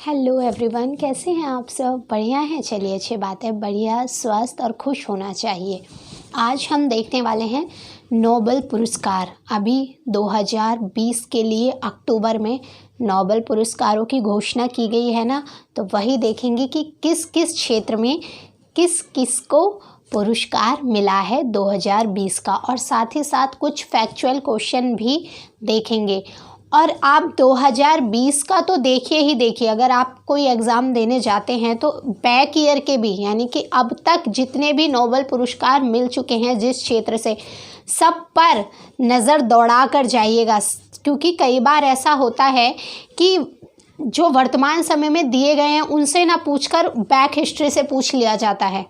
Hello everyone, कैसे हैं आप सब? बढ़िया हैं? चलिए, अच्छी बात है। बढ़िया, स्वस्थ और खुश होना चाहिए। आज हम देखने वाले हैं नोबेल पुरस्कार। अभी 2020 के लिए अक्टूबर में नोबेल पुरस्कारों की घोषणा की गई है ना, तो वही देखेंगे कि किस किस क्षेत्र में किस किस को पुरस्कार मिला है 2020 का, और साथ ही साथ कुछ फैक्चुअल क्वेश्चन भी देखेंगे। और आप 2020 का तो देखिए ही देखिए, अगर आप कोई एग्ज़ाम देने जाते हैं तो बैक ईयर के भी, यानी कि अब तक जितने भी नोबेल पुरस्कार मिल चुके हैं जिस क्षेत्र से, सब पर नज़र दौड़ा कर जाइएगा। क्योंकि कई बार ऐसा होता है कि जो वर्तमान समय में दिए गए हैं उनसे ना पूछकर बैक हिस्ट्री से पूछ लिया जाता है।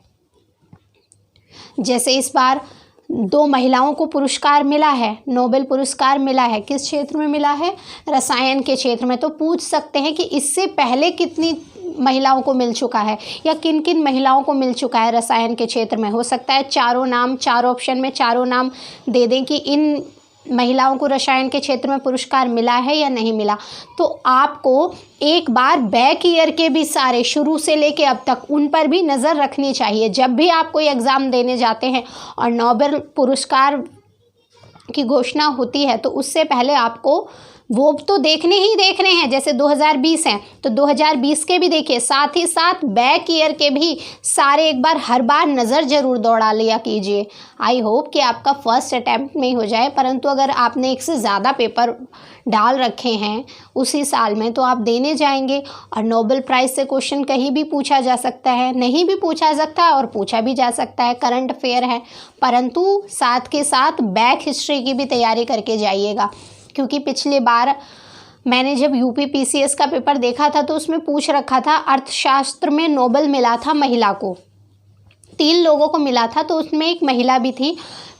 जैसे इस बार 2 महिलाओं को पुरस्कार मिला है, नोबेल पुरस्कार मिला है। किस क्षेत्र में मिला है? रसायन के क्षेत्र में। तो पूछ सकते हैं कि इससे पहले कितनी महिलाओं को मिल चुका है या किन किन महिलाओं को मिल चुका है रसायन के क्षेत्र में। हो सकता है चारों नाम, चारों ऑप्शन में चारों नाम दे दें कि इन महिलाओं को रसायन के क्षेत्र में पुरस्कार मिला है या नहीं मिला। तो आपको एक बार बैक ईयर के भी सारे, शुरू से लेके अब तक, उन पर भी नज़र रखनी चाहिए। जब भी आप कोई एग्ज़ाम देने जाते हैं और नोबेल पुरस्कार की घोषणा होती है तो उससे पहले आपको वो तो देखने हैं। जैसे 2020 हैं तो 2020 के भी देखिए, साथ ही साथ बैक ईयर के भी सारे एक बार, हर बार नज़र ज़रूर दौड़ा लिया कीजिए। आई होप कि आपका फर्स्ट अटैम्प्ट में ही हो जाए। परंतु अगर आपने एक से ज़्यादा पेपर डाल रखे हैं उसी साल में तो आप देने जाएंगे, और नोबेल प्राइज़ से क्वेश्चन कहीं भी पूछा जा सकता है, नहीं भी पूछा जा सकता है और पूछा भी जा सकता है, करंट अफेयर है। परंतु साथ के साथ बैक हिस्ट्री की भी तैयारी करके जाइएगा। क्योंकि पिछली बार मैंने जब यूपीपीसीएस का पेपर देखा था तो उसमें पूछ रखा था, अर्थशास्त्र में नोबेल मिला था महिला को, 3 लोगों को मिला था, तो उसमें एक महिला भी थी।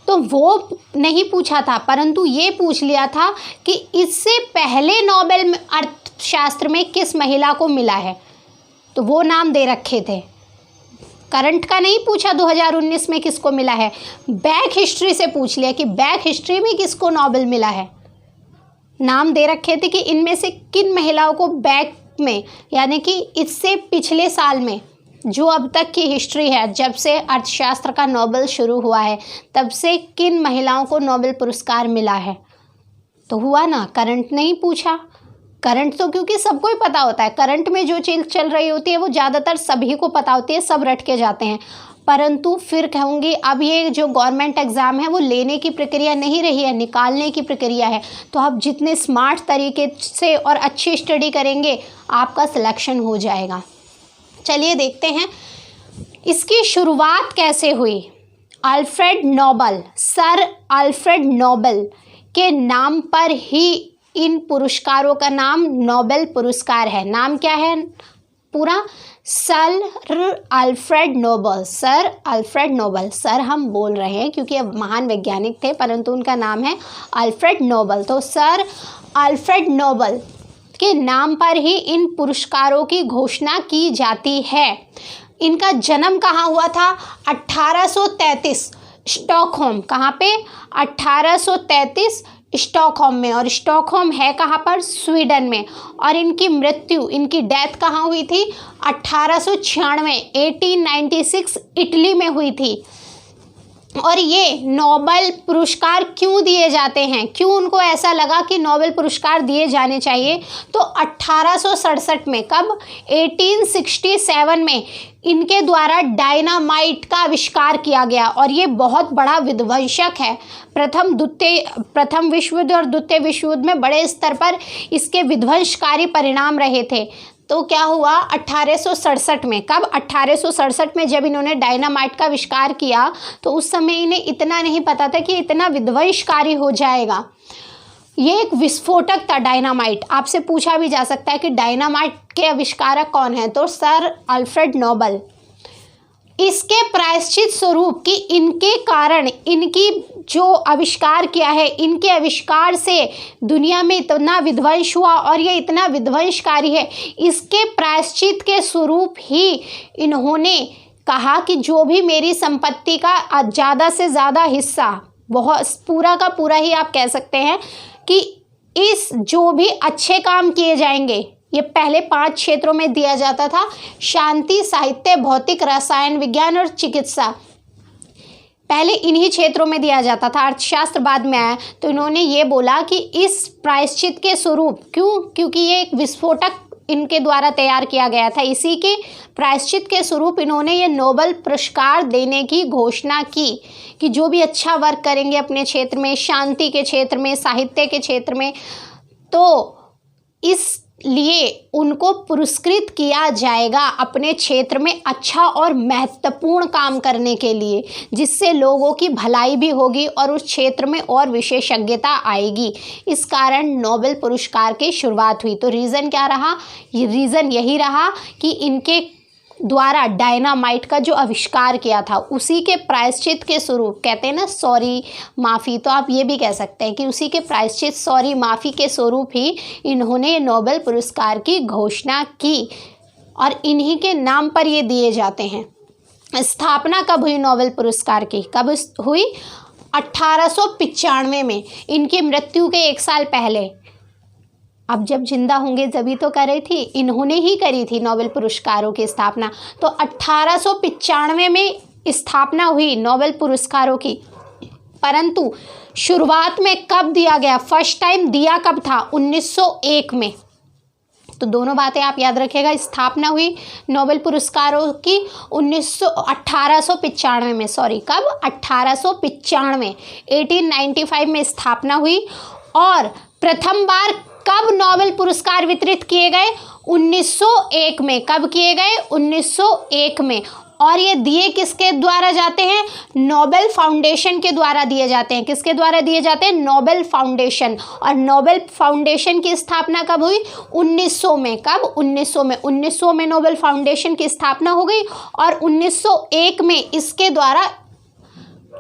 तो वो नहीं पूछा था, परंतु ये पूछ लिया था कि इससे पहले नोबेल अर्थशास्त्र में किस महिला को मिला है, तो वो नाम दे रखे थे। करंट का नहीं पूछा 2019 में किसको मिला है, बैक हिस्ट्री से पूछ लिया कि बैक हिस्ट्री में किसको नोबेल मिला है। नाम दे रखे थे कि इनमें से किन महिलाओं को बैक में, यानी कि इससे पिछले साल में, जो अब तक की हिस्ट्री है, जब से अर्थशास्त्र का नोबेल शुरू हुआ है तब से किन महिलाओं को नोबेल पुरस्कार मिला है। तो हुआ ना, करंट नहीं पूछा। करंट तो क्योंकि सबको ही पता होता है, करंट में जो चीज़ चल रही होती है वो ज़्यादातर सभी को पता होती है, सब रट के जाते हैं। परंतु फिर कहूँगी, अब ये जो गवर्नमेंट एग्ज़ाम है वो लेने की प्रक्रिया नहीं रही है, निकालने की प्रक्रिया है। तो आप जितने स्मार्ट तरीके से और अच्छी स्टडी करेंगे आपका सिलेक्शन हो जाएगा। चलिए देखते हैं इसकी शुरुआत कैसे हुई। Alfred Nobel, sir Alfred Nobel के नाम पर ही इन पुरस्कारों का नाम नोबेल पुरस्कार है। नाम क्या है पूरा? Sir Alfred Nobel. Sir Alfred Nobel, sir हम बोल रहे हैं क्योंकि अब महान वैज्ञानिक थे, परंतु उनका नाम है अल्फ्रेड नोबेल। तो सर अल्फ्रेड नोबेल के नाम पर ही इन पुरस्कारों की घोषणा की जाती है। इनका जन्म कहाँ हुआ था? 1833 स्टॉकहोम। कहाँ पे? 1833 स्टॉकहोम में। और स्टॉकहोम है कहाँ पर? स्वीडन में। और इनकी मृत्यु, इनकी डेथ कहाँ हुई थी? 1896 1896 इटली में हुई थी। और ये नोबेल पुरस्कार क्यों दिए जाते हैं, क्यों उनको ऐसा लगा कि नोबेल पुरस्कार दिए जाने चाहिए? तो 1867 में, कब? 1867 में इनके द्वारा डायनामाइट का आविष्कार किया गया, और ये बहुत बड़ा विध्वंसक है। प्रथम विश्व युद्ध और द्वितीय विश्व युद्ध में बड़े स्तर पर इसके विध्वंसकारी परिणाम रहे थे। तो क्या हुआ 1867 में? कब? 1867 में जब इन्होंने डायनामाइट का आविष्कार किया तो उस समय इन्हें इतना नहीं पता था कि इतना विध्वंसकारी हो जाएगा। ये एक विस्फोटक था डायनामाइट। आपसे पूछा भी जा सकता है कि डायनामाइट के आविष्कारक कौन है, तो सर अल्फ्रेड नोबेल। इसके प्रायश्चित स्वरूप कि इनके कारण, इनकी जो आविष्कार किया है, इनके आविष्कार से दुनिया में इतना विध्वंस हुआ और ये इतना विध्वंसकारी है, इसके प्रायश्चित के स्वरूप ही इन्होंने कहा कि जो भी मेरी संपत्ति का ज़्यादा से ज़्यादा हिस्सा, बहुत पूरा का पूरा ही आप कह सकते हैं कि इस जो भी अच्छे काम किए जाएंगे ये पहले 5 क्षेत्रों में दिया जाता था, शांति, साहित्य, भौतिक, रसायन विज्ञान और चिकित्सा। पहले इन्हीं क्षेत्रों में दिया जाता था, अर्थशास्त्र बाद में आया। तो इन्होंने ये बोला कि इस प्रायश्चित के स्वरूप, क्योंकि ये एक विस्फोटक इनके द्वारा तैयार किया गया था, इसी के प्रायश्चित के स्वरूप इन्होंने ये नोबेल पुरस्कार देने की घोषणा की कि जो भी अच्छा वर्क करेंगे अपने क्षेत्र में, शांति के क्षेत्र में, साहित्य के क्षेत्र में, तो इसलिए उनको पुरस्कृत किया जाएगा अपने क्षेत्र में अच्छा और महत्वपूर्ण काम करने के लिए, जिससे लोगों की भलाई भी होगी और उस क्षेत्र में और विशेषज्ञता आएगी। इस कारण नोबेल पुरस्कार की शुरुआत हुई। तो रीज़न क्या रहा? ये रीज़न यही रहा कि इनके द्वारा डायनामाइट का जो आविष्कार किया था उसी के प्रायश्चित के स्वरूप, कहते हैं ना सॉरी माफ़ी, तो आप ये भी कह सकते हैं कि उसी के प्रायश्चित सॉरी माफ़ी के स्वरूप ही इन्होंने नोबेल पुरस्कार की घोषणा की और इन्हीं के नाम पर ये दिए जाते हैं। स्थापना कब हुई नोबेल पुरस्कार की? कब हुई? 1895 में, इनकी मृत्यु के 1 साल पहले। अब जब जिंदा होंगे तभी तो करी थी, इन्होंने ही करी थी नोबेल पुरस्कारों की स्थापना। तो 1895 में स्थापना हुई नोबेल पुरस्कारों की, परंतु शुरुआत में कब दिया गया? फर्स्ट टाइम दिया कब था? 1901 में। तो दोनों बातें आप याद रखिएगा। स्थापना हुई नोबेल पुरस्कारों की 1895 में, सॉरी कब? 1895, 1895 में स्थापना हुई। और प्रथम बार कब नोबेल पुरस्कार वितरित किए गए? 1901 में। कब किए गए? 1901 में। और ये दिए किसके द्वारा जाते हैं? नोबेल फाउंडेशन के द्वारा दिए जाते हैं। किसके द्वारा दिए जाते हैं? Nobel foundation. और नोबेल फाउंडेशन की स्थापना कब हुई? 1900 में। कब? 1900 में। 1900 में नोबेल फाउंडेशन की स्थापना हो गई और 1901 में इसके द्वारा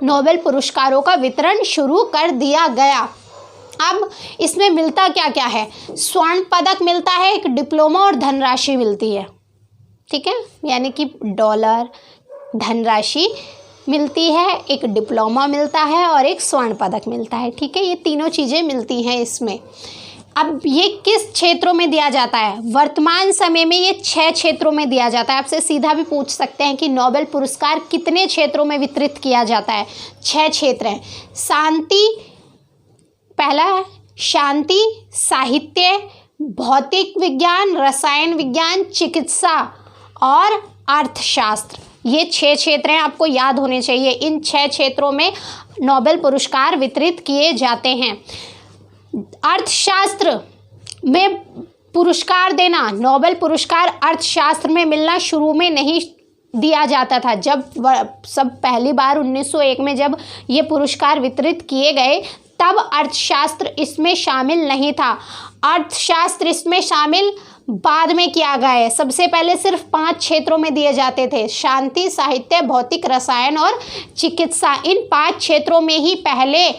नोबेल पुरस्कारों का वितरण शुरू कर दिया गया। अब इसमें मिलता क्या क्या है? स्वर्ण पदक मिलता है, एक डिप्लोमा और धनराशि मिलती है, ठीक है, यानी कि डॉलर धनराशि मिलती है, एक डिप्लोमा मिलता है और एक स्वर्ण पदक मिलता है, ठीक है। ये तीनों चीज़ें मिलती हैं इसमें। अब ये किस क्षेत्रों में दिया जाता है? वर्तमान समय में ये 6 क्षेत्रों में दिया जाता है। आपसे सीधा भी पूछ सकते हैं कि नोबेल पुरस्कार कितने क्षेत्रों में वितरित किया जाता है? 6 क्षेत्र हैं। शांति, पहला है शांति, साहित्य, भौतिक विज्ञान, रसायन विज्ञान, चिकित्सा और अर्थशास्त्र। ये 6 क्षेत्र हैं, आपको याद होने चाहिए। इन 6 क्षेत्रों में नोबेल पुरस्कार वितरित किए जाते हैं। अर्थशास्त्र में पुरस्कार देना, नोबेल पुरस्कार अर्थशास्त्र में मिलना शुरू में नहीं दिया जाता था। जब सब पहली बार 1901 में जब ये पुरस्कार वितरित किए गए तब अर्थशास्त्र इसमें शामिल नहीं था। अर्थशास्त्र इसमें शामिल बाद में किया गया है। सबसे पहले सिर्फ 5 क्षेत्रों में दिए जाते थे, शांति, साहित्य, भौतिक, रसायन और चिकित्सा। इन 5 क्षेत्रों में ही पहले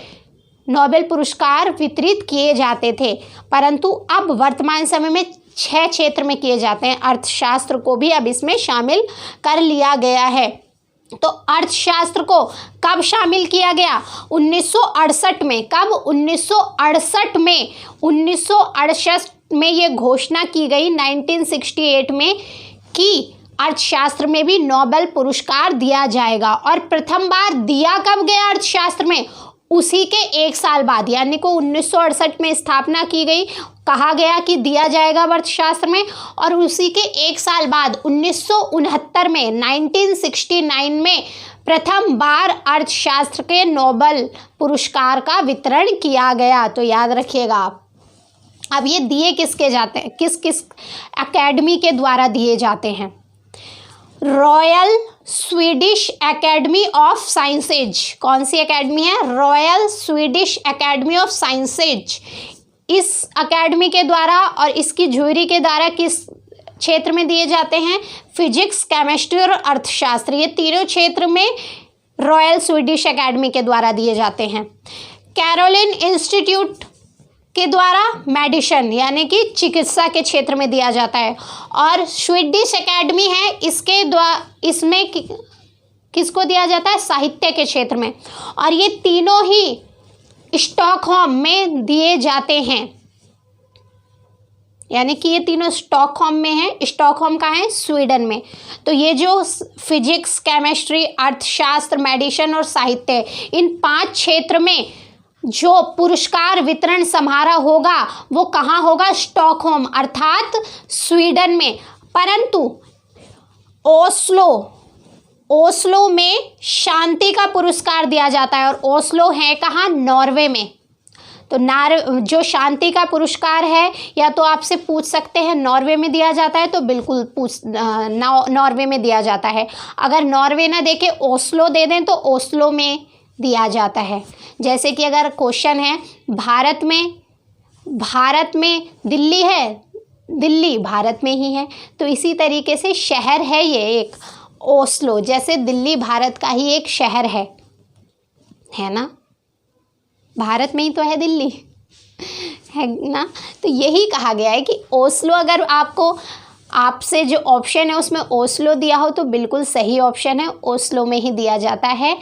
नोबेल पुरस्कार वितरित किए जाते थे, परंतु अब वर्तमान समय में 6 क्षेत्र में किए जाते हैं। अर्थशास्त्र को भी अब इसमें शामिल कर लिया गया है। तो अर्थशास्त्र को कब शामिल किया गया? 1968 में। कब? 1968 में। 1968 में ये घोषणा की गई 1968 में कि अर्थशास्त्र में भी नोबेल पुरस्कार दिया जाएगा। और प्रथम बार दिया कब गया अर्थशास्त्र में? उसी के 1 साल बाद, यानी को 1968 में स्थापना की गई, कहा गया कि दिया जाएगा अर्थशास्त्र में, और उसी के 1 साल बाद 1969 में 1969 में प्रथम बार अर्थशास्त्र के नोबेल पुरस्कार का वितरण किया गया। तो याद रखिएगा आप। अब ये दिए किसके जाते हैं, किस किस एकेडमी के द्वारा दिए जाते हैं? Royal Swedish academy of sciences. कौन सी एकेडमी है? Royal Swedish academy of sciences. इस एकेडमी के द्वारा और इसकी जूरी के द्वारा किस क्षेत्र में दिए जाते हैं? फिजिक्स, केमिस्ट्री और अर्थशास्त्र। ये तीनों क्षेत्र में रॉयल स्वीडिश एकेडमी के द्वारा दिए जाते हैं। कैरोलिन इंस्टीट्यूट के द्वारा मेडिसिन यानी कि चिकित्सा के क्षेत्र में दिया जाता है। और स्वीडिश एकेडमी है, इसके द्वारा इसमें किसको दिया जाता है? साहित्य के क्षेत्र में। और ये तीनों ही स्टॉकहोम में दिए जाते हैं। यानी कि ये तीनों स्टॉकहोम में हैं। स्टॉकहोम कहाँ है? स्वीडन में। तो ये जो फिजिक्स, केमिस्ट्री, अर्थशास्त्र, मेडिसिन और साहित्य है, इन 5 क्षेत्र में जो पुरस्कार वितरण समारोह होगा वो कहाँ होगा? स्टॉकहोम अर्थात स्वीडन में। परंतु ओस्लो में शांति का पुरस्कार दिया जाता है, और ओस्लो है कहाँ? नॉर्वे में। तो जो शांति का पुरस्कार है, या तो आपसे पूछ सकते हैं नॉर्वे में दिया जाता है, तो बिल्कुल नॉर्वे में दिया जाता है। अगर नॉर्वे ना देके ओस्लो दे दें तो ओस्लो में दिया जाता है। जैसे कि अगर क्वेश्चन है भारत में दिल्ली है, दिल्ली भारत में ही है, तो इसी तरीके से शहर है ये एक ओस्लो, जैसे दिल्ली भारत का ही एक शहर है ना, भारत में ही तो है दिल्ली, है ना। तो यही कहा गया है कि ओस्लो, अगर आपसे जो ऑप्शन है उसमें ओस्लो दिया हो तो बिल्कुल सही ऑप्शन है, ओस्लो में ही दिया जाता है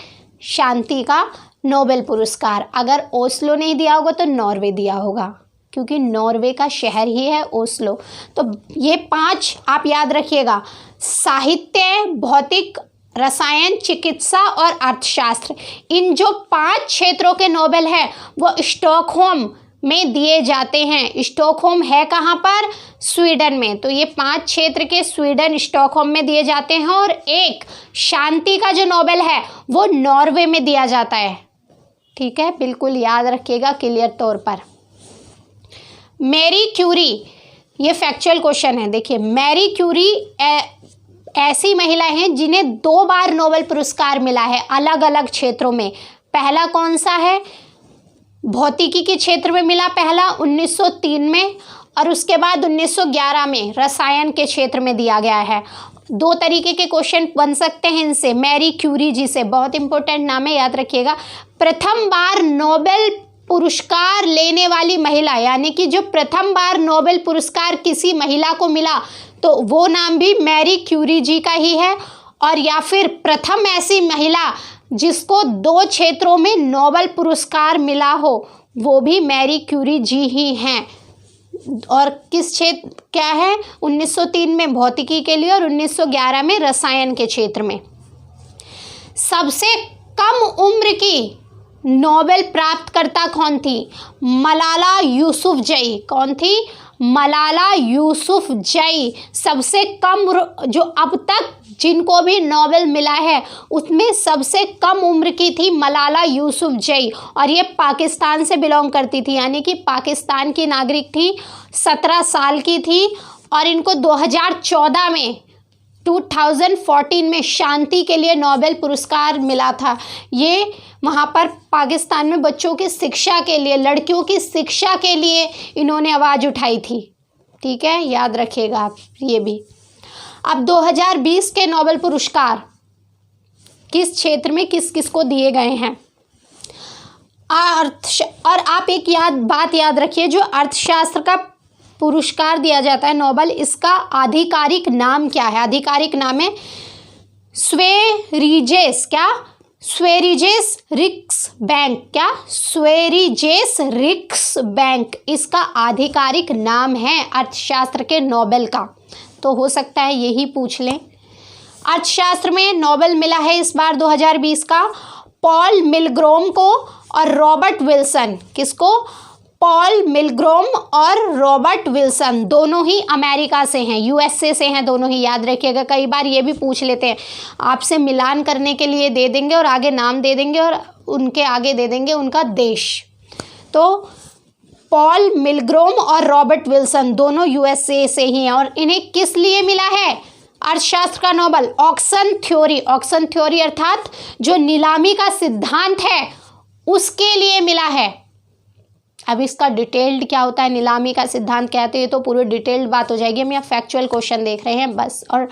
शांति का नोबेल पुरस्कार। अगर ओस्लो नहीं दिया होगा तो नॉर्वे दिया होगा, क्योंकि नॉर्वे का शहर ही है ओस्लो। तो ये 5 आप याद रखिएगा, साहित्य, भौतिक, रसायन, चिकित्सा और अर्थशास्त्र। इन जो 5 क्षेत्रों के नोबेल है वो स्टॉकहोम में दिए जाते हैं। स्टॉकहोम है कहाँ पर? स्वीडन में। तो ये 5 क्षेत्र के स्वीडन, स्टॉकहोम में दिए जाते हैं, और एक शांति का जो नोबेल है वो नॉर्वे में दिया जाता है। ठीक है, बिल्कुल याद रखिएगा क्लियर तौर पर। मैरी क्यूरी, ये फैक्चुअल क्वेश्चन है। देखिए, मैरी क्यूरी ऐसी महिलाएं हैं जिन्हें 2 बार नोबेल पुरस्कार मिला है अलग अलग क्षेत्रों में। पहला कौन सा है? भौतिकी के क्षेत्र में मिला पहला 1903 में, और उसके बाद 1911 में रसायन के क्षेत्र में दिया गया है। 2 तरीके के क्वेश्चन बन सकते हैं इनसे। मैरी क्यूरी जी से, बहुत इंपॉर्टेंट नाम है, याद रखिएगा। प्रथम बार नोबेल पुरस्कार लेने वाली महिला, यानी कि जो प्रथम बार नोबेल पुरस्कार किसी महिला को मिला तो वो नाम भी मैरी क्यूरी जी का ही है। और या फिर प्रथम ऐसी महिला जिसको 2 क्षेत्रों में नोबेल पुरस्कार मिला हो, वो भी मैरी क्यूरी जी ही हैं। और किस क्षेत्र क्या है? 1903 में भौतिकी के लिए और 1911 में रसायन के क्षेत्र में। सबसे कम उम्र की नोबेल प्राप्तकर्ता कौन थी? मलाला यूसुफजई। कौन थी? मलाला यूसुफजई। सबसे कम जो अब तक जिनको भी नोबेल मिला है उसमें सबसे कम उम्र की थी मलाला यूसुफजई, और ये पाकिस्तान से बिलोंग करती थी, यानी कि पाकिस्तान की नागरिक थी। 17 साल की थी, और इनको 2014 में शांति के लिए नोबेल पुरस्कार मिला था। ये वहाँ पर पाकिस्तान में बच्चों की शिक्षा के लिए, लड़कियों की शिक्षा के लिए इन्होंने आवाज़ उठाई थी। ठीक है, याद रखिएगा आप ये भी। अब 2020 के नोबेल पुरस्कार किस क्षेत्र में किस किस को दिए गए हैं? और आप एक बात याद रखिए, जो अर्थशास्त्र का पुरस्कार दिया जाता है नोबेल, इसका आधिकारिक नाम क्या है? आधिकारिक नाम है स्वेरिजेस रिक्सबैंक। क्या? स्वेरिजेस रिक्सबैंक इसका आधिकारिक नाम है अर्थशास्त्र के नोबेल का। तो हो सकता है यही पूछ लें। अर्थशास्त्र में नोबेल मिला है इस बार 2020 का पॉल मिलग्रोम को और रॉबर्ट विल्सन। किसको? पॉल मिलग्रोम और रॉबर्ट विल्सन, दोनों ही अमेरिका से हैं, यूएसए से हैं दोनों ही, याद रखिएगा। कई बार ये भी पूछ लेते हैं, आपसे मिलान करने के लिए दे देंगे और आगे नाम दे देंगे और उनके आगे दे देंगे उनका देश। तो पॉल मिलग्रोम और रॉबर्ट विल्सन दोनों यूएसए से ही हैं, और इन्हें किस लिए मिला है अर्थशास्त्र का नोबेल? ऑक्शन थ्योरी अर्थात जो नीलामी का सिद्धांत है उसके लिए मिला है। अब इसका डिटेल्ड क्या होता है, नीलामी का सिद्धांत क्या है, तो ये तो पूरी डिटेल्ड बात हो जाएगी। हम यहाँ फैक्चुअल क्वेश्चन देख रहे हैं बस, और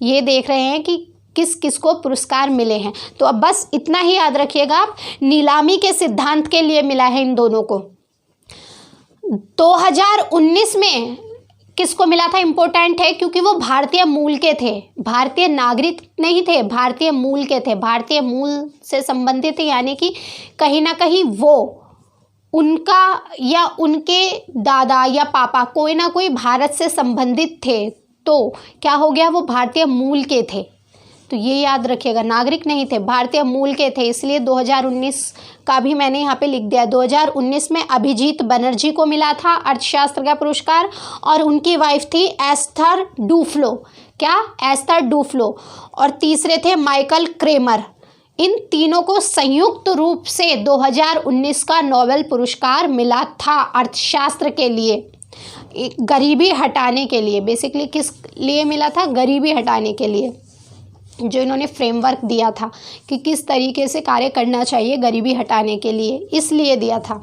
ये देख रहे हैं कि किस किस को पुरस्कार मिले हैं। तो अब बस इतना ही याद रखिएगा आप, नीलामी के सिद्धांत के लिए मिला है इन दोनों को। 2019 में किसको मिला था? इम्पोर्टेंट है क्योंकि वो भारतीय मूल के थे, भारतीय नागरिक नहीं थे, भारतीय मूल के थे, भारतीय मूल से संबंधित थे, यानी कि कहीं ना कहीं वो उनका या उनके दादा या पापा कोई ना कोई भारत से संबंधित थे तो क्या हो गया, वो भारतीय मूल के थे। तो ये याद रखिएगा, नागरिक नहीं थे, भारतीय मूल के थे। इसलिए 2019 का भी मैंने यहाँ पे लिख दिया। 2019 में अभिजीत बनर्जी को मिला था अर्थशास्त्र का पुरस्कार, और उनकी वाइफ थी एस्थर डुफ्लो। क्या? Esther Duflo. और तीसरे थे माइकल क्रेमर। इन तीनों को संयुक्त रूप से 2019 का नोबेल पुरस्कार मिला था अर्थशास्त्र के लिए, गरीबी हटाने के लिए। बेसिकली किस लिए मिला था? गरीबी हटाने के लिए, जो इन्होंने फ्रेमवर्क दिया था कि किस तरीके से कार्य करना चाहिए गरीबी हटाने के लिए, इसलिए दिया था।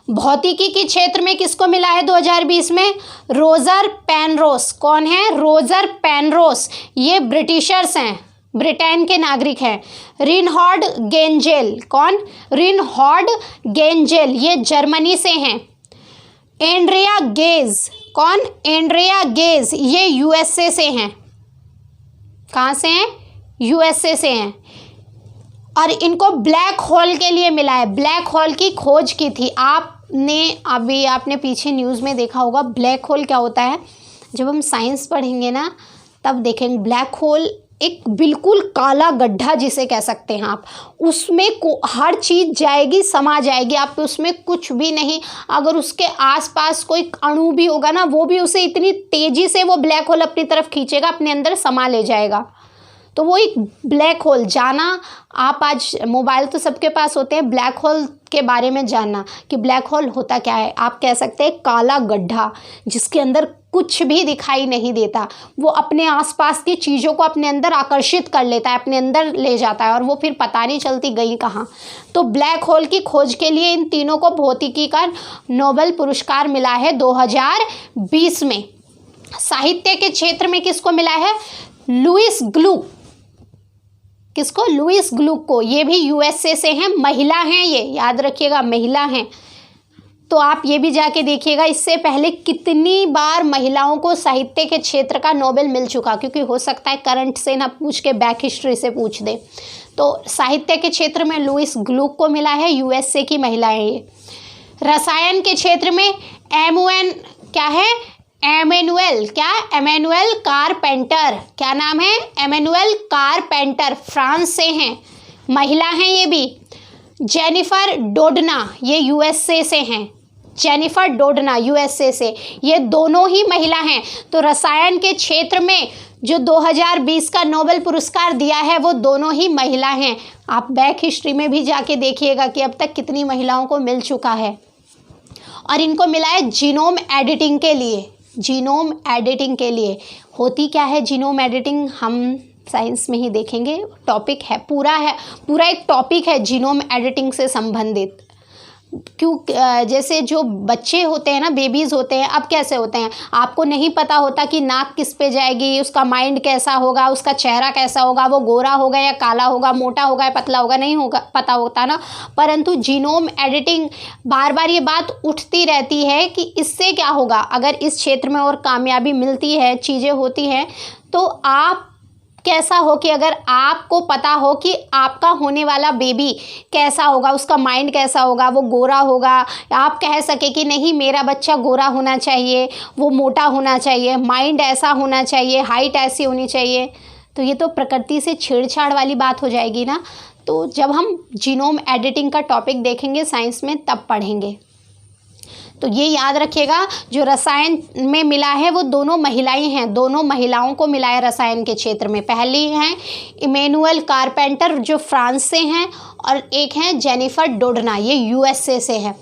भौतिकी के क्षेत्र में किसको मिला है 2020 में? Roger Penrose. कौन है? Roger Penrose. ये ब्रिटिशर्स हैं, ब्रिटेन के नागरिक हैं। रिनहॉर्ड गेंजेल। कौन? रिनहॉर्ड गेंजेल, ये जर्मनी से हैं। Andrea Ghez. कौन? एंड्रिया गेज, ये यूएसए से हैं। कहाँ से हैं? यूएसए से हैं। और इनको ब्लैक होल के लिए मिला है। ब्लैक होल की खोज की थी। आपने पीछे न्यूज़ में देखा होगा। ब्लैक होल क्या होता है? जब हम साइंस पढ़ेंगे ना तब देखेंगे। ब्लैक होल एक बिल्कुल काला गड्ढा जिसे कह सकते हैं आप, उसमें हर चीज़ जाएगी, समा जाएगी, आप उसमें कुछ भी नहीं। अगर उसके आसपास कोई अणु भी होगा ना, वो भी उसे इतनी तेज़ी से वो ब्लैक होल अपनी तरफ खींचेगा, अपने अंदर समा ले जाएगा। तो वो एक ब्लैक होल जाना। आप आज मोबाइल तो सबके पास होते हैं, ब्लैक होल के बारे में जानना कि ब्लैक होल होता क्या है, आप कह सकते हैं काला गड्ढा जिसके अंदर कुछ भी दिखाई नहीं देता। वो अपने आसपास की चीज़ों को अपने अंदर आकर्षित कर लेता है, अपने अंदर ले जाता है, और वो फिर पता नहीं चलती गई कहाँ। तो ब्लैक होल की खोज के लिए इन तीनों को भौतिकी का नोबेल पुरस्कार मिला है 2020 में। साहित्य के क्षेत्र में किसको मिला है? लुईस ग्लुक। किसको? लुईस ग्लुक को। ये भी यूएसए से हैं, महिला हैं, ये याद रखिएगा, महिला हैं। तो आप ये भी जाके देखिएगा इससे पहले कितनी बार महिलाओं को साहित्य के क्षेत्र का नोबेल मिल चुका, क्योंकि हो सकता है करंट से ना पूछ के बैक हिस्ट्री से पूछ दे। तो साहित्य के क्षेत्र में लुईस ग्लुक को मिला है, यूएसए की महिला है ये। रसायन के क्षेत्र में एमेनुएल कारपेंटर। क्या नाम है? एमेनुएल कारपेंटर, फ्रांस से हैं, महिला हैं ये भी। जेनिफर डोडना, ये यूएसए से हैं। जेनिफर डोडना यूएसए से, ये दोनों ही महिला हैं। तो रसायन के क्षेत्र में जो 2020 का नोबेल पुरस्कार दिया है वो दोनों ही महिला हैं। आप बैक हिस्ट्री में भी जाके देखिएगा कि अब तक कितनी महिलाओं को मिल चुका है। और इनको मिला है जीनोम एडिटिंग के लिए। जीनोम एडिटिंग के लिए होती क्या है जीनोम एडिटिंग, हम साइंस में ही देखेंगे। टॉपिक है पूरा एक टॉपिक है जीनोम एडिटिंग से संबंधित। जैसे जो बच्चे होते हैं ना, बेबीज़ होते हैं, अब कैसे होते हैं, आपको नहीं पता होता कि नाक किस पे जाएगी, उसका माइंड कैसा होगा, उसका चेहरा कैसा होगा, वो गोरा होगा या काला होगा, मोटा होगा या पतला होगा, नहीं होगा पता होता ना। परंतु जीनोम एडिटिंग, बार बार ये बात उठती रहती है कि इससे क्या होगा अगर इस क्षेत्र में और कामयाबी मिलती है, चीज़ें होती हैं, तो आप कैसा हो कि अगर आपको पता हो कि आपका होने वाला बेबी कैसा होगा, उसका माइंड कैसा होगा, वो गोरा होगा, आप कह सके कि नहीं मेरा बच्चा गोरा होना चाहिए, वो मोटा होना चाहिए, माइंड ऐसा होना चाहिए, हाइट ऐसी होनी चाहिए, तो ये तो प्रकृति से छेड़छाड़ वाली बात हो जाएगी ना। तो जब हम जीनोम एडिटिंग का टॉपिक देखेंगे साइंस में तब पढ़ेंगे। तो ये याद रखिएगा, जो रसायन में मिला है वो दोनों महिलाएं हैं, दोनों महिलाओं को मिला है रसायन के क्षेत्र में। पहली हैं इमैनुअल कारपेंटर जो फ्रांस से हैं, और एक हैं जेनिफर डोडना, ये यूएसए से है।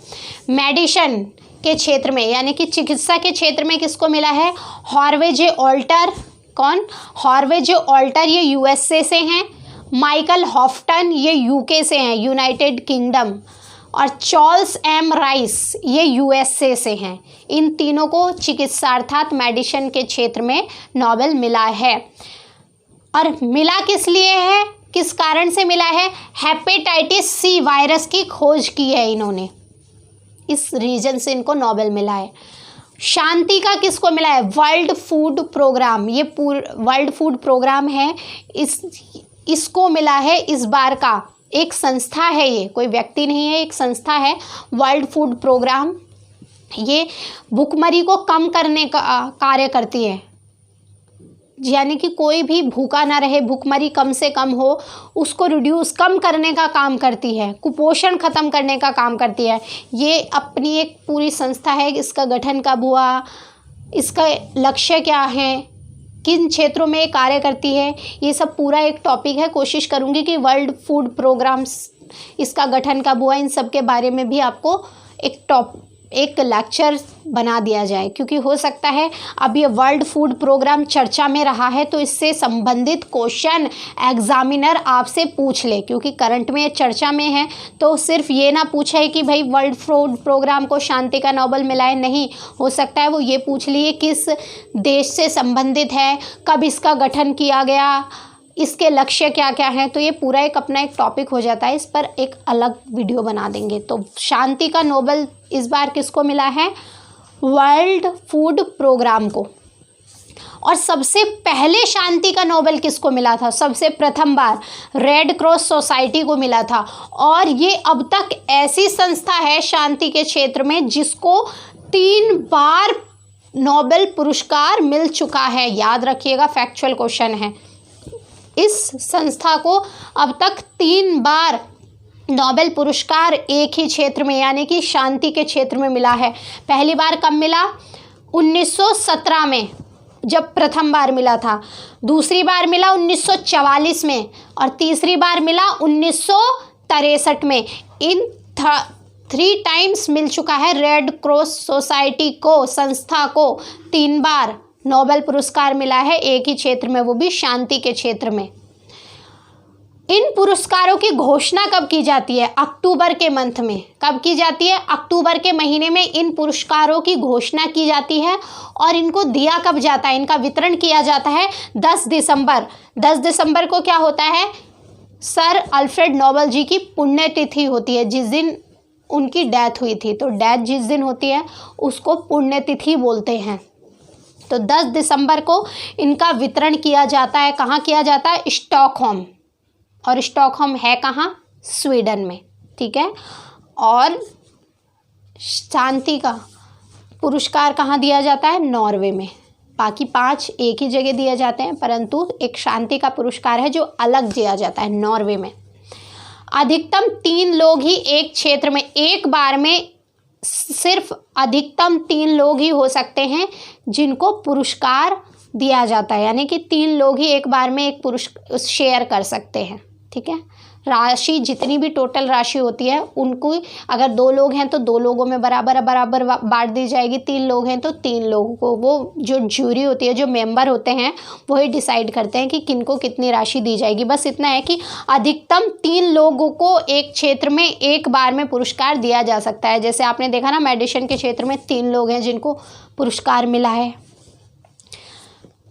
मेडिसिन के क्षेत्र में यानी कि चिकित्सा के क्षेत्र में किसको मिला है? हार्वे जे ऑल्टर। कौन? हार्वे जे ऑल्टर, ये यूएसए से हैं। माइकल हॉफ्टन, ये यूके से हैं, यूनाइटेड किंगडम। और चार्ल्स एम राइस, ये यूएसए से हैं। इन तीनों को चिकित्सा अर्थात मेडिसिन के क्षेत्र में नोबेल मिला है। और मिला किस लिए है, किस कारण से मिला है? हेपेटाइटिस सी वायरस की खोज की है इन्होंने, इस रीजन से इनको नोबेल मिला है। शांति का किसको मिला है? वर्ल्ड फूड प्रोग्राम, ये वर्ल्ड फूड प्रोग्राम है, इसको मिला है इस बार का एक संस्था है, ये कोई व्यक्ति नहीं है, एक संस्था है, वर्ल्ड फूड प्रोग्राम। ये भूखमरी को कम करने का कार्य करती है, यानी कि कोई भी भूखा ना रहे, भूखमरी कम से कम हो, उसको रिड्यूस कम करने का काम करती है, कुपोषण ख़त्म करने का काम करती है। ये अपनी एक पूरी संस्था है। इसका गठन कब हुआ, इसका लक्ष्य क्या है, किन क्षेत्रों में कार्य करती है, ये सब पूरा एक टॉपिक है। कोशिश करूँगी कि वर्ल्ड फूड प्रोग्राम्स, इसका गठन कब हुआ, इन सब के बारे में भी आपको एक लेक्चर बना दिया जाए, क्योंकि हो सकता है अब ये वर्ल्ड फूड प्रोग्राम चर्चा में रहा है तो इससे संबंधित क्वेश्चन एग्जामिनर आपसे पूछ ले, क्योंकि करंट में चर्चा में है। तो सिर्फ ये ना पूछा है कि भाई वर्ल्ड फूड प्रोग्राम को शांति का नोबेल मिला है, नहीं, हो सकता है वो ये पूछ लिए किस देश से संबंधित है, कब इसका गठन किया गया, इसके लक्ष्य क्या क्या हैं। तो ये पूरा एक अपना एक टॉपिक हो जाता है, इस पर एक अलग वीडियो बना देंगे। तो शांति का नोबेल इस बार किसको मिला है, वर्ल्ड फूड प्रोग्राम को। और सबसे पहले शांति का नोबेल किसको मिला था, सबसे प्रथम बार रेड क्रॉस सोसाइटी को मिला था। और ये अब तक ऐसी संस्था है शांति के क्षेत्र में जिसको 3 बार नोबेल पुरस्कार मिल चुका है। याद रखिएगा, फैक्चुअल क्वेश्चन है। इस संस्था को अब तक 3 बार नोबेल पुरस्कार एक ही क्षेत्र में, यानी कि शांति के क्षेत्र में मिला है। पहली बार कब मिला, 1917 में, जब प्रथम बार मिला था। दूसरी बार मिला 1944 में, और तीसरी बार मिला 1963 में। इन 3 टाइम्स मिल चुका है रेड क्रॉस सोसाइटी को, संस्था को 3 बार नोबेल पुरस्कार मिला है एक ही क्षेत्र में, वो भी शांति के क्षेत्र में। इन पुरस्कारों की घोषणा कब की जाती है, अक्टूबर के मंथ में। कब की जाती है, अक्टूबर के महीने में इन पुरस्कारों की घोषणा की जाती है। और इनको दिया कब जाता है, इनका वितरण किया जाता है 10 दिसंबर। 10 दिसंबर को क्या होता है, सर अल्फ्रेड नोबेल जी की पुण्यतिथि होती है, जिस दिन उनकी डेथ हुई थी। तो डेथ जिस दिन होती है उसको पुण्यतिथि बोलते हैं। तो 10 दिसंबर को इनका वितरण किया जाता है। कहाँ किया जाता है, स्टॉकहोम। और स्टॉकहोम है कहाँ, स्वीडन में, ठीक है। और शांति का पुरस्कार कहाँ दिया जाता है, नॉर्वे में। बाकी 5 एक ही जगह दिए जाते हैं, परंतु एक शांति का पुरस्कार है जो अलग दिया जाता है, नॉर्वे में। अधिकतम 3 लोग ही एक क्षेत्र में एक बार में, सिर्फ अधिकतम 3 लोग ही हो सकते हैं जिनको पुरस्कार दिया जाता है, यानी कि 3 लोग ही एक बार में एक पुरस्कार शेयर कर सकते हैं, ठीक है। राशि जितनी भी टोटल राशि होती है उनको, अगर 2 लोग हैं तो 2 लोगों में बराबर बांट दी जाएगी, 3 लोग हैं तो 3 लोगों को। वो जो ज्यूरी होती है, जो मेंबर होते हैं, वही डिसाइड करते हैं कि किनको कितनी राशि दी जाएगी। बस इतना है कि अधिकतम 3 लोगों को एक क्षेत्र में एक बार में पुरस्कार दिया जा सकता है। जैसे आपने देखा ना, मेडिसिन के क्षेत्र में 3 लोग हैं जिनको पुरस्कार मिला है।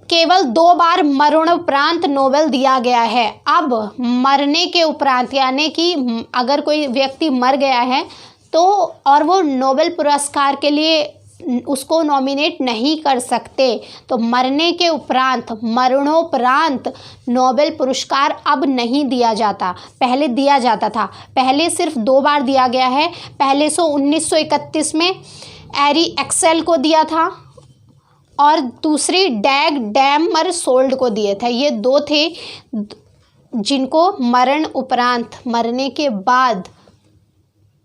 केवल 2 बार मरणोपरांत नोबेल दिया गया है। अब मरने के उपरांत, यानी कि अगर कोई व्यक्ति मर गया है तो, और वो नोबेल पुरस्कार के लिए उसको नॉमिनेट नहीं कर सकते, तो मरने के उपरांत, मरणोपरांत नोबेल पुरस्कार अब नहीं दिया जाता। पहले दिया जाता था, पहले सिर्फ 2 बार दिया गया है। पहले 1931 में एरी एक्सेल को दिया था, और दूसरी डैग डैमरसोल्ड को दिए थे। ये 2 थे जिनको मरण उपरांत, मरने के बाद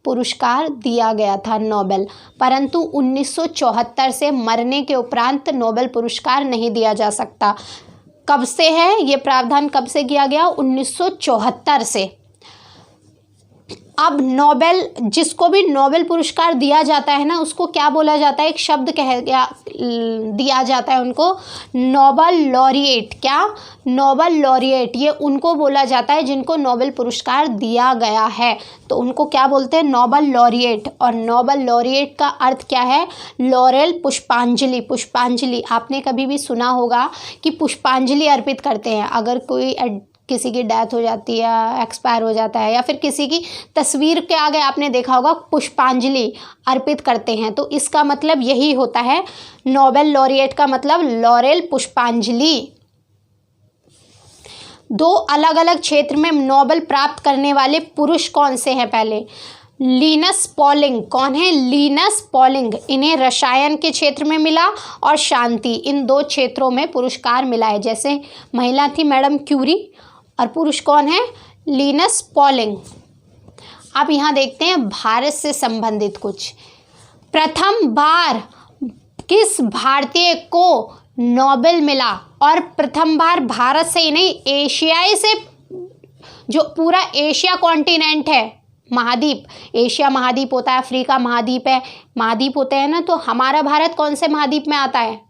पुरस्कार दिया गया था नोबेल। परंतु 1974 से मरने के उपरांत नोबेल पुरस्कार नहीं दिया जा सकता। कब से है ये प्रावधान, कब से किया गया, 1974 से। अब नोबेल, जिसको भी नोबेल पुरस्कार दिया जाता है ना, उसको क्या बोला जाता है, एक शब्द दिया जाता है उनको, नोबेल लॉरिएट। क्या, नोबेल लॉरिएट, ये उनको बोला जाता है जिनको नोबेल पुरस्कार दिया गया है, तो उनको क्या बोलते हैं, नोबेल लॉरिएट। और नोबेल लॉरिएट का अर्थ क्या है, लॉरेल, पुष्पांजलि। पुष्पांजलि आपने कभी भी सुना होगा कि पुष्पांजलि अर्पित करते हैं। अगर कोई किसी की डेथ हो जाती है, एक्सपायर हो जाता है, या फिर किसी की तस्वीर के आगे आपने देखा होगा पुष्पांजलि अर्पित करते हैं, तो इसका मतलब यही होता है। नोबेल लॉरिएट का मतलब लॉरेल, पुष्पांजलि। दो अलग अलग क्षेत्र में नोबेल प्राप्त करने वाले पुरुष कौन से हैं? पहले लिनस पॉलिंग। कौन है? Linus Pauling. इन्हें रसायन के क्षेत्र में मिला और शांति, इन दो क्षेत्रों में पुरस्कार मिला है। जैसे महिला थी मैडम क्यूरी और पुरुष कौन है? Linus Pauling. अब यहाँ देखते हैं भारत से संबंधित कुछ। प्रथम बार किस भारतीय को नोबेल मिला? और प्रथम बार भारत से ही नहीं, एशियाई से, जो पूरा एशिया कॉन्टिनेंट है, महाद्वीप, एशिया महाद्वीप होता है, अफ्रीका महाद्वीप है, महाद्वीप होते हैं ना, तो हमारा भारत कौन से महाद्वीप में आता है?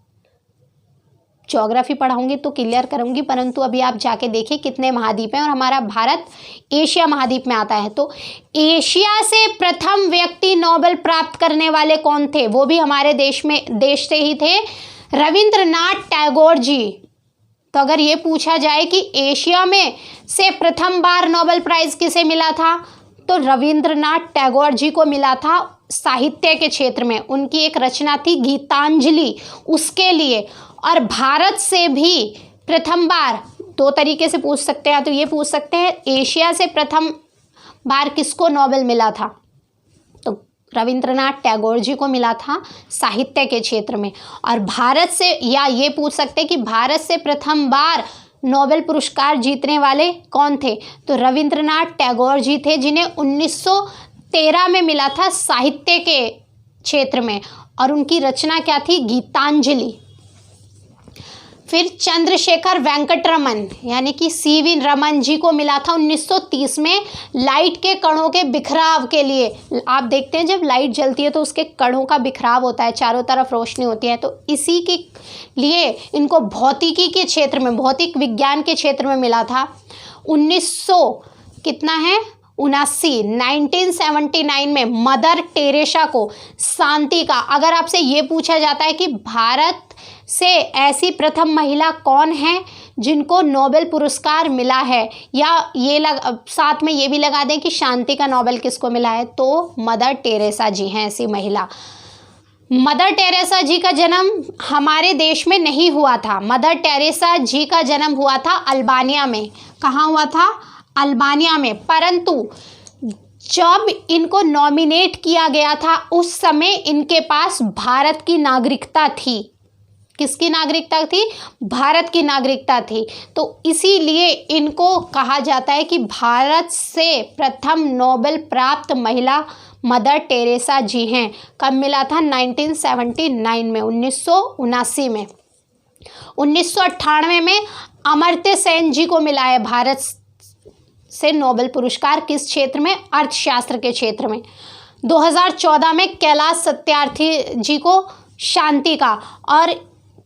ज्योग्राफी पढ़ाऊंगी तो क्लियर करूंगी, परंतु अभी आप जाके देखिए कितने महाद्वीप हैं और हमारा भारत एशिया महाद्वीप में आता है। तो एशिया से प्रथम व्यक्ति नोबेल प्राप्त करने वाले कौन थे? वो भी हमारे देश से ही थे, रविंद्रनाथ टैगोर जी। तो अगर ये पूछा जाए कि एशिया में से प्रथम बार नोबेल प्राइज किसे मिला था, तो रविंद्रनाथ टैगोर जी को मिला था साहित्य के क्षेत्र में। उनकी एक रचना थी गीतांजलि, उसके लिए। और भारत से भी प्रथम बार, दो तरीके से पूछ सकते हैं, तो ये पूछ सकते हैं एशिया से प्रथम बार किसको नोबेल मिला था, तो रविंद्रनाथ टैगोर जी को मिला था साहित्य के क्षेत्र में। और भारत से, या ये पूछ सकते हैं कि भारत से प्रथम बार नोबेल पुरस्कार जीतने वाले कौन थे, तो रविंद्रनाथ टैगोर जी थे, जिन्हें 1913 में मिला था साहित्य के क्षेत्र में, और उनकी रचना क्या थी? गीतांजलि। फिर चंद्रशेखर वेंकटरमन यानी कि सीवी रमन जी को मिला था 1930 में लाइट के कणों के बिखराव के लिए। आप देखते हैं जब लाइट जलती है तो उसके कणों का बिखराव होता है, चारों तरफ रोशनी होती है, तो इसी के लिए इनको भौतिकी के क्षेत्र में, भौतिक विज्ञान के क्षेत्र में मिला था। 1979 में मदर टेरेसा को शांति का, अगर आपसे ये पूछा जाता है कि भारत से ऐसी प्रथम महिला कौन है जिनको नोबेल पुरस्कार मिला है, या ये साथ में ये भी लगा दें कि शांति का नोबेल किसको मिला है, तो मदर टेरेसा जी हैं ऐसी महिला। मदर टेरेसा जी का जन्म हमारे देश में नहीं हुआ था। मदर टेरेसा जी का जन्म हुआ था अल्बानिया में। कहाँ हुआ था? अल्बानिया में। परंतु जब इनको नॉमिनेट किया गया था उस समय इनके पास भारत की नागरिकता थी। किसकी नागरिकता थी? भारत की नागरिकता थी। तो इसीलिए इनको कहा जाता है कि भारत से प्रथम नोबेल प्राप्त महिला मदर टेरेसा जी हैं। कब मिला था? 1979 में, 1979 में। 1998 में अमर्त्य सेन जी को मिला है भारत से नोबेल पुरस्कार। किस क्षेत्र में? अर्थशास्त्र के क्षेत्र में। 2014 में कैलाश सत्यार्थी जी को शांति का, और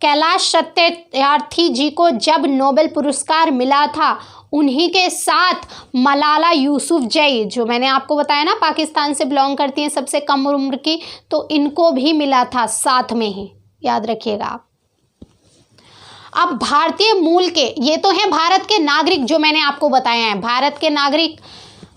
कैलाश सत्यार्थी जी को जब नोबेल पुरस्कार मिला था उन्हीं के साथ मलाला यूसुफजई, जो मैंने आपको बताया ना पाकिस्तान से बिलोंग करती हैं, सबसे कम उम्र की, तो इनको भी मिला था साथ में ही, याद रखिएगा आप। अब भारतीय मूल के, ये तो हैं भारत के नागरिक जो मैंने आपको बताए हैं। भारत के नागरिक,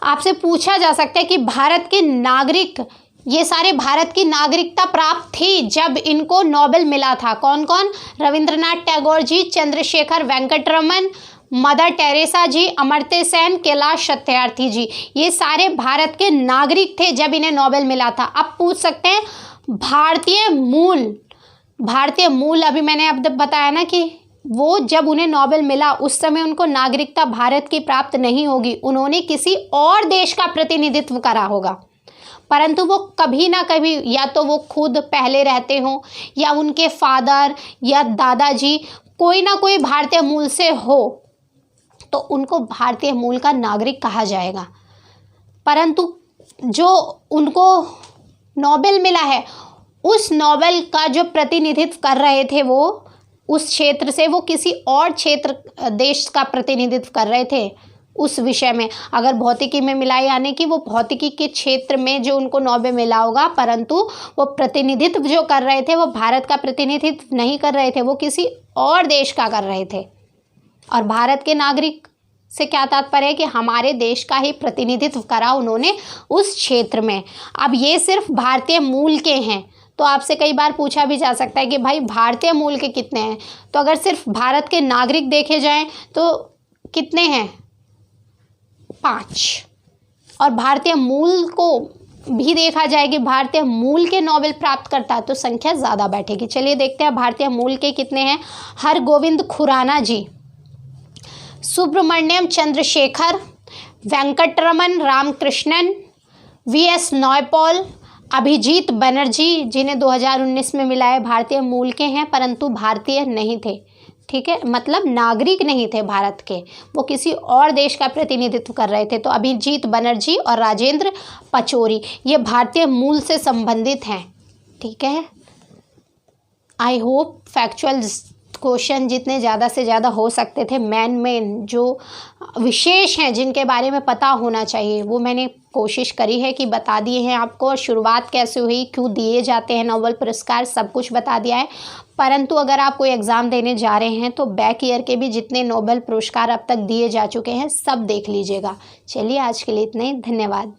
आपसे पूछा जा सकता है कि भारत के नागरिक, ये सारे भारत की नागरिकता प्राप्त थी जब इनको नोबेल मिला था। कौन कौन? रविंद्रनाथ टैगोर जी, चंद्रशेखर वेंकटरमन, मदर टेरेसा जी, अमर्त्य सेन, कैलाश सत्यार्थी जी, ये सारे भारत के नागरिक थे जब इन्हें नोबेल मिला था। अब पूछ सकते हैं भारतीय मूल, अभी मैंने अब बताया ना कि वो जब उन्हें नोबेल मिला उस समय उनको नागरिकता भारत की प्राप्त नहीं होगी, उन्होंने किसी और देश का प्रतिनिधित्व करा होगा, परंतु वो कभी ना कभी या तो वो खुद पहले रहते हों या उनके फादर या दादाजी कोई ना कोई भारतीय मूल से हो, तो उनको भारतीय मूल का नागरिक कहा जाएगा। परंतु जो उनको नोबेल मिला है उस नोबेल का जो प्रतिनिधित्व कर रहे थे वो उस क्षेत्र से, वो किसी और क्षेत्र देश का प्रतिनिधित्व कर रहे थे उस विषय में। अगर भौतिकी में मिला, यानी कि वो भौतिकी के क्षेत्र में जो उनको नोबेल मिला होगा, परंतु वो प्रतिनिधित्व जो कर रहे थे वो भारत का प्रतिनिधित्व नहीं कर रहे थे, वो किसी और देश का कर रहे थे। और भारत के नागरिक से क्या तात्पर्य है कि हमारे देश का ही प्रतिनिधित्व करा उन्होंने उस क्षेत्र में। अब ये सिर्फ भारतीय मूल के हैं, तो आपसे कई बार पूछा भी जा सकता है कि भाई भारतीय मूल के कितने हैं, तो अगर सिर्फ भारत के नागरिक देखे जाएं तो कितने हैं? 5। और भारतीय मूल को भी देखा जाए कि भारतीय मूल के नोबेल प्राप्तकर्ता, तो संख्या ज़्यादा बैठेगी। चलिए देखते हैं भारतीय मूल के कितने हैं। हरगोविंद खुराना जी, सुब्रमण्यम चंद्रशेखर, वेंकटरमन रामकृष्णन, वीएस नॉयपॉल, अभिजीत बनर्जी, जिन्हें 2019 में मिला है, भारतीय मूल के हैं परंतु भारतीय नहीं थे। ठीक है, मतलब नागरिक नहीं थे भारत के, वो किसी और देश का प्रतिनिधित्व कर रहे थे। तो अभिजीत बनर्जी और राजेंद्र पचौरी ये भारतीय मूल से संबंधित हैं। ठीक है, आई होप फैक्चुअल क्वेश्चन जितने ज़्यादा से ज़्यादा हो सकते थे, मेन जो विशेष हैं जिनके बारे में पता होना चाहिए, वो मैंने कोशिश करी है कि बता दिए हैं आपको। शुरुआत कैसे हुई, क्यों दिए जाते हैं नोबेल पुरस्कार, सब कुछ बता दिया है। परंतु अगर आप कोई एग्ज़ाम देने जा रहे हैं तो बैक ईयर के भी जितने नोबेल पुरस्कार अब तक दिए जा चुके हैं सब देख लीजिएगा। चलिए आज के लिए इतना ही, धन्यवाद।